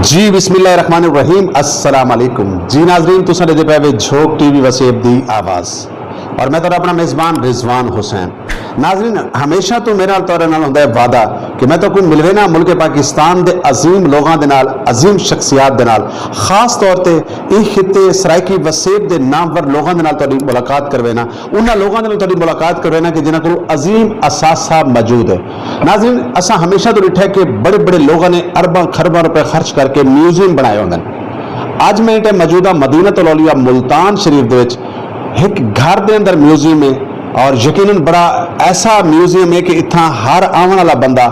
जी बिस्मिल्लाहिर्रहमानिर्रहीम अस्सलाम वालेकुम जी नाज़रीन तुसां दे पे झोक टीवी वसेब दी आवाज़ और मैं तो अपना मेज़बान रिजवान हुसैन। नाज़रीन हमेशा तो मेरा तौर नाल हुंदा है वादा कि मैं तो कोई मिलवे ना मुल्क पाकिस्तान दे अजीम लोगों दे नाल अजीम शख्सियात दे नाल खास तौर ते इह खिते सराइकी वसेब दे नामवर लोगों दे नाल तुहाडी मुलाकात करवे ना उन्हां लोगों दे नाल तुहाडी मुलाकात करवे ना कि जिन्हां कोल अजीम असासा मौजूद है। नाज़रीन असां हमेशा तो डिठा कि बड़े बड़े लोगों ने अरबां खरबां रुपए खर्च करके म्यूजियम बनाए होंदे ने। अज मैं इटे मौजूदा मदीनतुल औलिया मुल्तान शरीफ दे विच एक घर दे अंदर म्यूजियम है और यकीनन बड़ा ऐसा म्यूजियम है कि इत्थां हर आवन वाला बंदा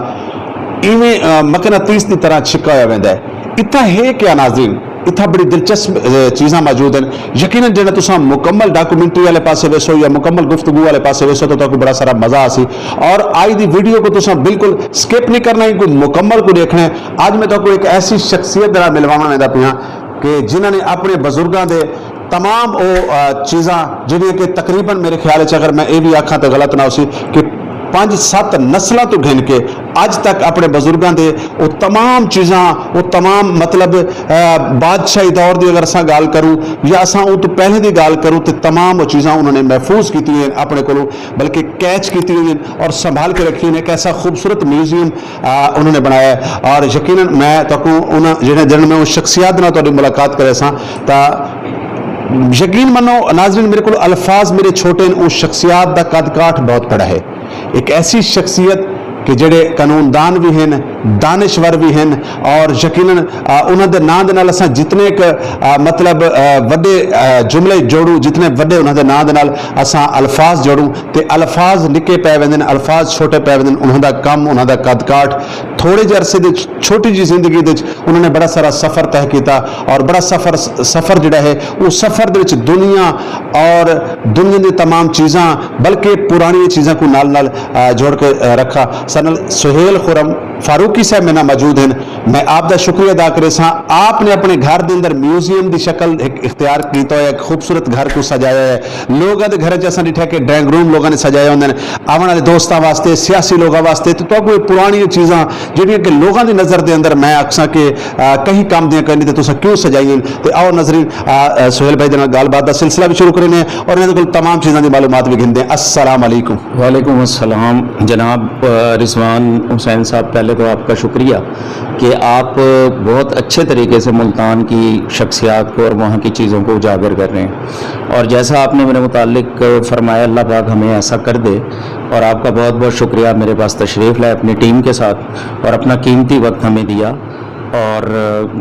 इवें मकनातीस की तरह छिका होया वैंदा है। इत्थां है क्या नाज़रीन, इत्थां बड़ी दिलचस्प चीज़ां मौजूद हैं। यकीनन जिहड़ा तुसां मुकम्मल डॉक्यूमेंट्री वाले पासे वेसो या मुकम्मल गुफ्तगू वाले पासे वेसो तो तुहानूं बड़ा सारा मज़ा आसी और आज दी वीडियो को तुसां बिल्कुल स्किप नहीं करना, कोई मुकम्मल को देखना है। आज मैं तुहानूं एक ऐसी शख्सियत दे नाल मिलवाउण वैंदा पिया कि जिन्हां ने अपने बजुर्गों के तमाम वो चीज़ां जिहड़ियां कि तकरीबन मेरे ख्याल अगर मैं ये भी आखां तो गलत ना उसी कि 5-7 नस्लों तो गिन के अज तक अपने बजुर्गों के वो तमाम चीज़ां वो तमाम मतलब बादशाही दौर की अगर असा गल करूँ या असा वो तो पहले की गल करूँ तो तमाम वो चीज़ां उन्होंने महफूज की हैं अपने को, बल्कि कैच की हुई और संभाल के रखी हैं। एक ऐसा खूबसूरत म्यूजियम उन्होंने बनाया है और यकीनन मैं तो उन्होंने जिन में उस शख्सियत नाल तुहाडी मुलाकात करे सां तां यकीन मनो नाज़रीन मेरे को अल्फाज मेरे छोटे उस शख्सियत का कद काठ बहुत बड़ा है। एक ऐसी शख्सियत कि जेड़े कानूनदान भी हैं दानिशवर भी हैं और यकीनन उन्होंने नाम दे नाल असां जितने मतलब वड्डे जुमले जोड़ू जितने वड्डे उन्होंने नाम दे नाल असां अल्फाज जोड़ू तो अल्फाज निके पै वेंदे ने अल्फाज छोटे पै वेंदे ने। उन्होंने कम उन्होंने कद काठ थोड़े जे अरसे की छोटी जी जिंदगी उन्होंने बड़ा सारा सफ़र तय किया और बड़ा सफ़र जिहड़ा है वो सफ़र दे विच दुनिया और दुनिया की तमाम चीज़ां बल्कि पुरानी चीज़ों को नाल नाल जोड़ के रखा। सनल सुहेल खुरम फारूकी साहब मेरे मौजूद हैं। मैं आपका शुक्रिया अदा करे सा आपने अपने घर के अंदर म्यूजियम की शक्ल एक इख्तियार किया है, एक खूबसूरत घर को सजाया है। लोगों के घर असा डिठा कि ड्राइंग रूम लोगों ने सजाए होंगे आने वाले दोस्तों वास्ते सियासी लोगों वास्ते तो कोई पुरानी चीज़ां जिहड़ियां कि लोगों की नज़र के अंदर मैं आखसा कि कहीं काम दियां करनी तो तुसां क्यों सजाई तो आओ नजरीन सुहेल भाई के गलबात का सिलसिला भी शुरू करें और इन्होंने को तमाम चीज़ों की मालूमात भी गिनते हैं। अस्सलाम वालेकुम। वालेकुम अस्सलाम जनाब रिजवान हुसैन साहब, पहले तो आपका शुक्रिया कि आप बहुत अच्छे तरीके से मुल्तान की शख्सियात को और वहाँ की चीज़ों को उजागर कर रहे हैं और जैसा आपने मेरे मुतालिक फरमाया अल्लाह पाक हमें ऐसा कर दे और आपका बहुत बहुत शुक्रिया मेरे पास तशरीफ़ लाए अपनी टीम के साथ और अपना कीमती वक्त हमें दिया और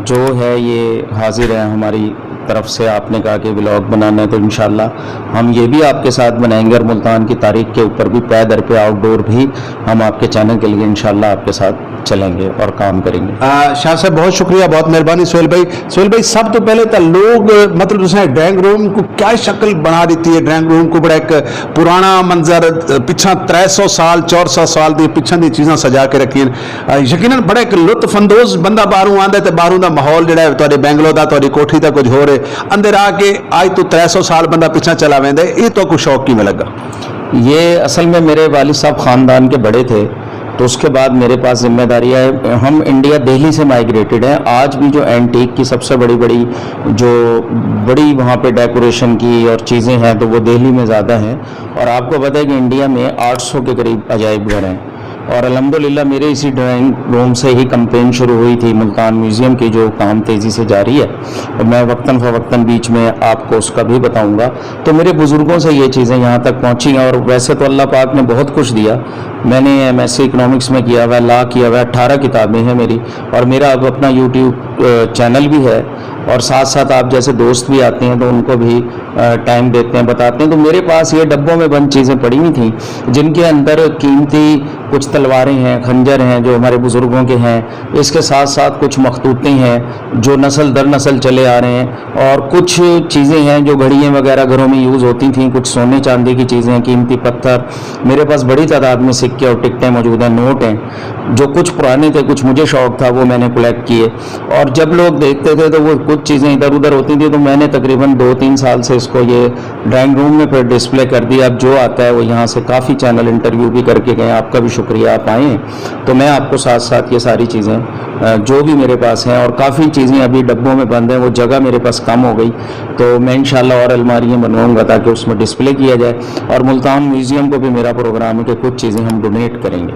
जो है ये हाजिर है हमारी तरफ से। आपने कहा कि व्लॉग बनाना है तो इंशाल्लाह हम ये भी आपके साथ बनाएंगे और मुल्तान की तारीख के ऊपर भी पै दर पे आउटडोर भी हम आपके चैनल के लिए इंशाल्लाह आपके साथ चलेंगे और काम करेंगे। शाह साहब बहुत शुक्रिया, बहुत मेहरबानी। सुहेल भाई सब तो पहले तो लोग मतलब ड्राइंग रूम को क्या शक्ल बना दी है। ड्राइंग रूम को बड़ा एक पुराना मंजर पिछा 300 साल 400 साल की पिछा दी चीज़ां सजा के रखी यकीनन बड़ा एक लुत्फ अंदोज बंदा बाहरों आंदा तो बाहरों का माहौल जो तुहाडे बैंगलोर का तुहाडी कोठी का कुछ हो रहे अंदर आके आज तो 300 साल बंदा पिछा चला वेंदा ये तो कुछ शौक किवें लगा। ये असल में मेरे वालिद साहब ख़ानदान के बड़े थे तो उसके बाद मेरे पास जिम्मेदारी है। हम इंडिया दिल्ली से माइग्रेटेड हैं। आज भी जो एंटीक की सबसे बड़ी जो बड़ी वहाँ पे डेकोरेशन की और चीज़ें हैं तो वो दिल्ली में ज़्यादा हैं और आपको पता है कि इंडिया में 800 के करीब अजायब घर हैं और अल्हम्दुलिल्लाह मेरे इसी ड्राइंग रूम से ही कंपेन शुरू हुई थी मुल्तान म्यूज़ियम की जो काम तेज़ी से जारी है और मैं वक्तन फ़वक्तन बीच में आपको उसका भी बताऊंगा। तो मेरे बुज़ुर्गों से ये चीज़ें यहाँ तक पहुँची हैं और वैसे तो अल्लाह पाक ने बहुत कुछ दिया। मैंने MSc इकनॉमिक्स में किया हुआ है, लॉ किया हुआ है, 18 किताबें हैं मेरी और मेरा अब अपना यूट्यूब चैनल भी है और साथ साथ आप जैसे दोस्त भी आते हैं तो उनको भी टाइम देते हैं बताते हैं। तो मेरे पास ये डब्बों में बंद चीज़ें पड़ी हुई थी जिनके अंदर कीमती कुछ तलवारें हैं, खंजर हैं जो हमारे बुज़ुर्गों के हैं, इसके साथ साथ कुछ मखतूतें हैं जो नस्ल दर नस्ल चले आ रहे हैं और कुछ चीज़ें हैं जो घड़ियाँ वगैरह घरों में यूज़ होती थी, कुछ सोने चांदी की चीज़ें हैं, कीमती पत्थर। मेरे पास बड़ी तादाद में सिक्के और टिकटें मौजूद हैं, नोट हैं जो कुछ पुराने थे, कुछ मुझे शौक़ था वो मैंने कलेक्ट किए और और जब लोग देखते थे तो वो कुछ चीज़ें इधर उधर होती थी, तो मैंने तकरीबन 2-3 साल से इसको ये ड्राइंग रूम में फिर डिस्प्ले कर दिया। अब जो आता है वो यहाँ से काफ़ी चैनल इंटरव्यू भी करके गए, आपका भी शुक्रिया आप आए। तो मैं आपको साथ साथ ये सारी चीज़ें जो भी मेरे पास हैं, और काफ़ी चीज़ें अभी डब्बों में बंद हैं, वो जगह मेरे पास कम हो गई, तो मैं इंशाल्लाह और अलमारियाँ बनवाऊँगा ताकि उसमें डिस्प्ले किया जाए। और मुल्तान म्यूजियम को भी मेरा प्रोग्राम है कि कुछ चीज़ें हम डोनेट करेंगे।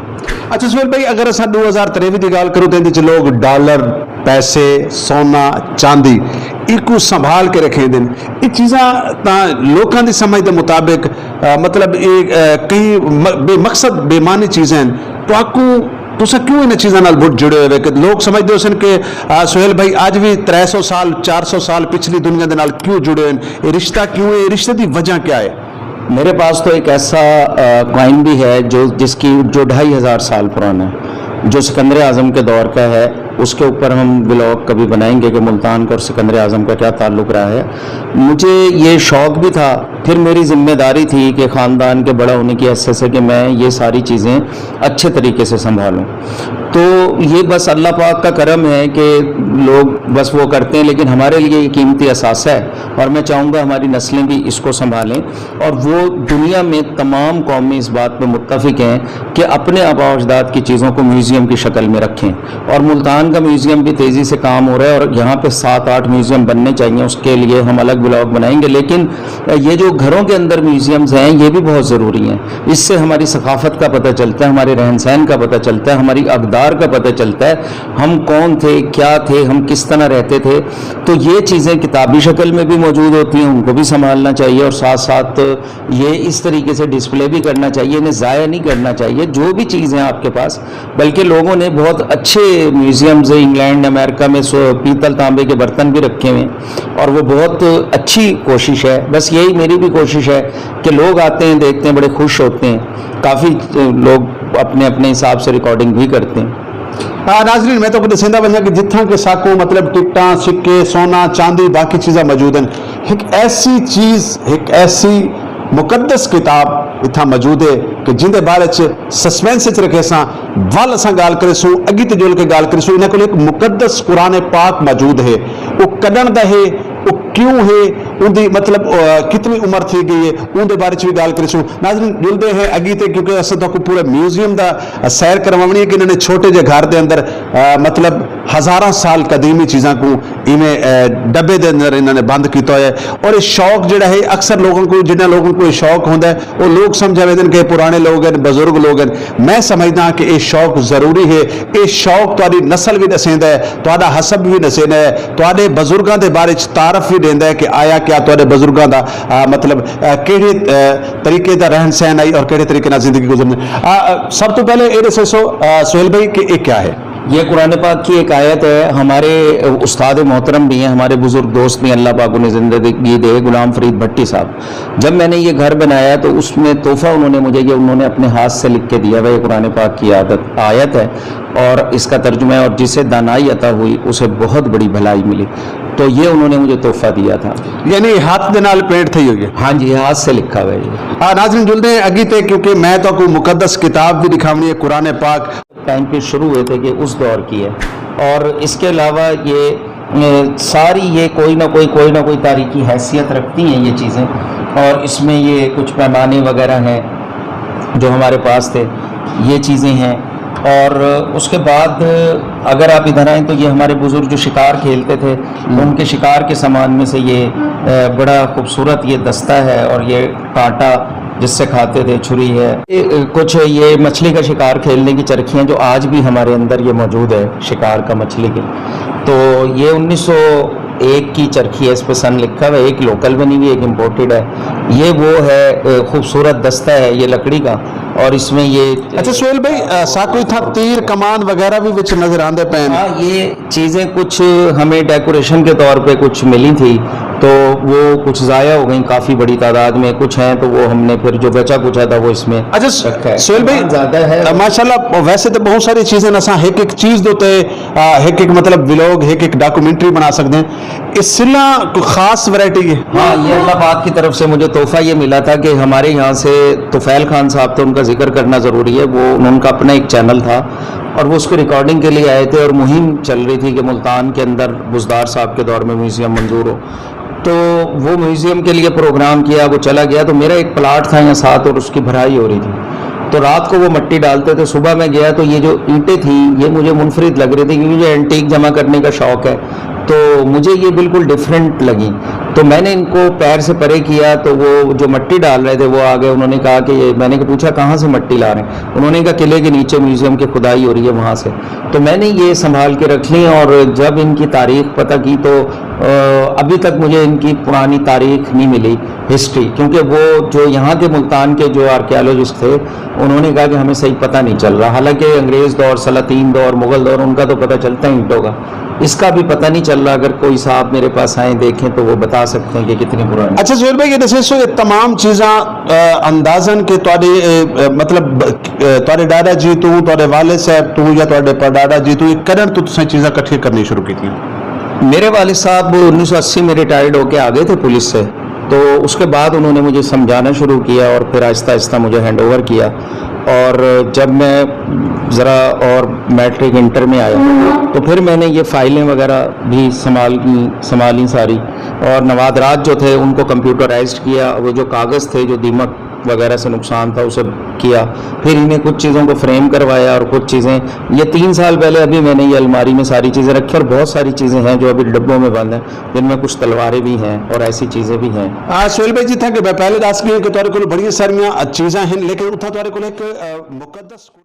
अच्छा सुहेल भाई, अगर असां 2023 की गल करूँ तो इहदे च लोग डॉलर, पैसे, सोना, चांदी इको संभाल के रखे दिन, ये चीज़ां तां लोकां दी समझ दे मुताबिक मतलब कई बेमकसद बेमानी चीज़ें हैं, तो आकू तुसा क्यों इन चीज़ों नाल बहुत जुड़े हुए कि लोग समझते हो कि सुहेल भाई अज भी 300 साल 400 साल पिछली दुनिया के नाल क्यों जुड़े हैं, ये रिश्ता क्यों है, रिश्ते की वजह क्या है? मेरे पास तो एक ऐसा कॉइन भी है जो 2500 साल पुराना है, जो सिकंदर आज़म के दौर का है। उसके ऊपर हम व्लॉग कभी बनाएंगे कि मुल्तान का और सिकंदर आज़म का क्या ताल्लुक़ रहा है। मुझे ये शौक़ भी था, फिर मेरी ज़िम्मेदारी थी कि ख़ानदान के बड़ा होने की हैसियत से कि मैं ये सारी चीज़ें अच्छे तरीके से संभालूं। तो ये बस अल्लाह पाक का करम है कि लोग बस वो करते हैं, लेकिन हमारे लिए ये कीमती असासा है और मैं चाहूँगा हमारी नस्लें भी इसको संभालें। और वो दुनिया में तमाम कौमें इस बात पर मुत्तफिक हैं कि अपने आबा अजदाद की चीज़ों को म्यूज़ियम की शक्ल में रखें, और मुल्तान का म्यूज़ियम भी तेज़ी से काम हो रहा है और यहाँ पे 7-8 म्यूज़ियम बनने चाहिए। उसके लिए हम अलग ब्लॉग बनाएंगे, लेकिन ये जो घरों के अंदर म्यूज़ियम्स हैं ये भी बहुत ज़रूरी हैं। इससे हमारी सकाफ़त का पता चलता है, हमारे रहन सहन का पता चलता है, हमारी अक़दार का पता चलता है, हम कौन थे, क्या थे, हम किस तरह रहते थे। तो ये चीज़ें किताबी शक्ल में भी मौजूद होती हैं, उनको भी संभालना चाहिए, और साथ साथ ये इस तरीके से डिस्प्ले भी करना चाहिए, इन्हें ज़ाया नहीं करना चाहिए। जो भी चीज़ है आपके पास, बल्कि लोगों ने बहुत अच्छे म्यूज़ियम्स इंग्लैंड अमेरिका में पीतल तांबे के बर्तन भी रखे हुए हैं, और वो बहुत अच्छी कोशिश है। बस यही मेरी भी कोशिश है कि लोग आते हैं, देखते हैं, बड़े खुश होते हैं। काफ़ी लोग अपने अपने हिसाब से रिकॉर्डिंग भी करते हैं। नाजरीन, मैं तो दसेंदा वजह कि जिथा के साको मतलब टिकटा, सिक्के, सोना, चांदी, बाकी चीज़ां मौजूद हैं, एक ऐसी चीज़, एक ऐसी मुकद्दस किताब इतना मौजूद है कि जिंदे बारे सस्पेंस रखे वल अस गाल करेसूँ, अगी ते जुल के गाल करेसूँ। इन्होंने को एक मुकद्दस कुरान पाक मौजूद है, वो कदन दा है, वो क्यों है, उनकी मतलब कितनी उम्र थी गई है, उनके बारे भी गाल करेसूँ। नाज़रीन जुलते हैं अगी ते, क्योंकि अस तो पूरे म्यूजियम का सैर करवानी है कि इन्होंने छोटे जे घर के अंदर मतलब हज़ारा साल कदीमी चीज़ों को इवें डब्बे के अंदर इन्होंने बंद किया है। और ये शौक जोड़ा है अक्सर लोगों को, जिन्हें लोगों को शौक होता है, वो लोग समझावे दिन के पुराने लोग हैं, बुजुर्ग लोग हैं। मैं समझदा कि ये शौक ज़रूरी है, ये शौक तुहाडी नस्ल भी दसेंदा है, तुहाडा हसब भी दसेंदा है, तुहाडे बुजुर्गों के बारे तारफ भी देंदा है कि आया क्या तुहाडे बुजुर्गों का मतलब किहड़े तरीके का रहन सहन आई और किहड़े तरीके जिंदगी गुजरनी। सब तो पहले ये दसो सुहेल भाई कि ये क्या है? ये कुरान पाक की एक आयत है। हमारे उस्ताद मोहतरम भी हैं, हमारे बुजुर्ग दोस्त भी, अल्लाह पाक उन्हें ज़िंदगी दे, गुलाम फरीद भट्टी साहब। जब मैंने ये घर बनाया तो उसमें तोहफा उन्होंने मुझे ये उन्होंने अपने हाथ से लिख के दिया। वह कुरान पाक की आयत है और इसका तर्जुमा है, और जिसे दानाई अता हुई उसे बहुत बड़ी भलाई मिली। तो ये उन्होंने मुझे तोहफा दिया था। यानी हाथ दे नाल पेंट थी होगी? हाँ जी, हाथ से लिखा हुआ है। नाज़रीन जुलते हैं अगी ते, क्योंकि मैं तो कोई मुकद्दस किताब भी दिखावनी है, कुरान पाक टाइम पे शुरू हुए थे कि उस दौर की है। और इसके अलावा ये सारी ये कोई ना कोई तारीखी हैसियत रखती हैं ये चीज़ें। और इसमें ये कुछ पैमाने वगैरह हैं जो हमारे पास थे, ये चीज़ें हैं। और उसके बाद अगर आप इधर आएँ तो ये हमारे बुज़ुर्ग जो शिकार खेलते थे, उनके शिकार के सामान में से ये बड़ा खूबसूरत ये दस्ता है, और ये कांटा जिससे खाते थे, छुरी है। कुछ ये मछली का शिकार खेलने की चरखियाँ जो आज भी हमारे अंदर ये मौजूद है, शिकार का मछली की। तो ये 1901 की चरखी है, इस पर सन लिखा हुआ है, एक लोकल बनी हुई, एक इम्पोर्टेड है। ये वो है खूबसूरत दस्ता है ये लकड़ी का, और इसमें ये। अच्छा सुहेल भाई, साकोई था तीर कमान वगैरह भी विच नजर आंदे पैन? हाँ, ये चीज़ें कुछ हमें डेकोरेशन के तौर पे कुछ मिली थी, तो वो कुछ ज़ाया हो गई काफ़ी बड़ी तादाद में। कुछ हैं तो वो हमने फिर जो बचा कुचा था वो इसमें अच्छा रखा है। सुहेल भाई ज़्यादा है माशाल्लाह, वैसे तो बहुत सारी चीज़ें असा एक एक चीज़ दोते एक एक मतलब व्लॉग, एक एक डॉक्यूमेंट्री बना सकते हैं। सिला कोई खास वैरायटी है? हाँ, ये अल्लाह पाक की तरफ से मुझे तोहफा ये मिला था कि हमारे यहाँ से तुफैल खान साहब थे, उनका जिक्र करना ज़रूरी है। वो उनका अपना एक चैनल था और वो उसको रिकॉर्डिंग के लिए आए थे और मुहिम चल रही थी कि मुल्तान के अंदर बुज़दार साहब के दौर में म्यूज़ियम मंजूर हो। तो वो म्यूज़ियम के लिए प्रोग्राम किया, वो चला गया। तो मेरा एक प्लाट था यहाँ साथ और उसकी भराई हो रही थी। तो रात को वो मट्टी डालते थे, सुबह मैं गया तो ये जो ईंटें थी ये मुझे मुनफरिद लग रही थी, क्योंकि मुझे एंटीक जमा करने का शौक़ है। तो मुझे ये बिल्कुल डिफरेंट लगी। तो मैंने इनको पैर से परे किया तो वो जो मट्टी डाल रहे थे वो आ गए। उन्होंने कहा कि ये, मैंने पूछा कहाँ से मट्टी ला रहे हैं? उन्होंने कहा किले के नीचे म्यूज़ियम की खुदाई हो रही है वहाँ से। तो मैंने ये संभाल के रख ली और जब इनकी तारीख पता की तो अभी तक मुझे इनकी पुरानी तारीख नहीं मिली, हिस्ट्री, क्योंकि वो जो यहाँ के मुल्तान के जो आर्कियोलॉजिस्ट थे उन्होंने कहा कि हमें सही पता नहीं चल रहा। हालांकि अंग्रेज़ दौर, सलातीन दौर, मुग़ल दौर, उनका तो पता चलता ही ईंटों का, इसका भी पता नहीं चल रहा। अगर कोई साहब मेरे पास आए देखें तो वो बता सकते हैं कि कितनी पुरानी। अच्छा सुहेल भाई, ये दसे सो ये तमाम चीज़ां अंदाजन के तुहाडे मतलब तुहाडे दादा जी तू, तुहाडे वालिद साहब तू या तुहाडे परदादा जी तू करन तो तुसें चीज़ां इकट्ठी करनी शुरू की? मेरे वालिद साहब 1980 में रिटायर्ड होके आ गए थे पुलिस से, तो उसके बाद उन्होंने मुझे समझाना शुरू किया और फिर आहिस्ता आहिस्ता मुझे हैंड ओवर किया। और जब मैं ज़रा और मैट्रिक इंटर में आया तो फिर मैंने ये फाइलें वगैरह भी संभाली सारी, और नवादरात जो थे उनको कंप्यूटराइज्ड किया। वो जो कागज़ थे जो दीमक वगैरह से नुकसान था उसे किया। फिर इन्हें कुछ चीज़ों को फ्रेम करवाया और कुछ चीज़ें ये 3 साल पहले अभी मैंने ये अलमारी में सारी चीज़ें रखी, और बहुत सारी चीज़ें हैं जो अभी डब्बों में बंद हैं, जिनमें कुछ तलवारें भी हैं और ऐसी चीज़ें भी हैं। सुहेल भाई जी था कि मैं पहले दस गई कि तुहाडे कोल बड़ियां सारियां चीज़ां हैं, लेकिन उत्थां तुहाडे कोल एक मुकद्दस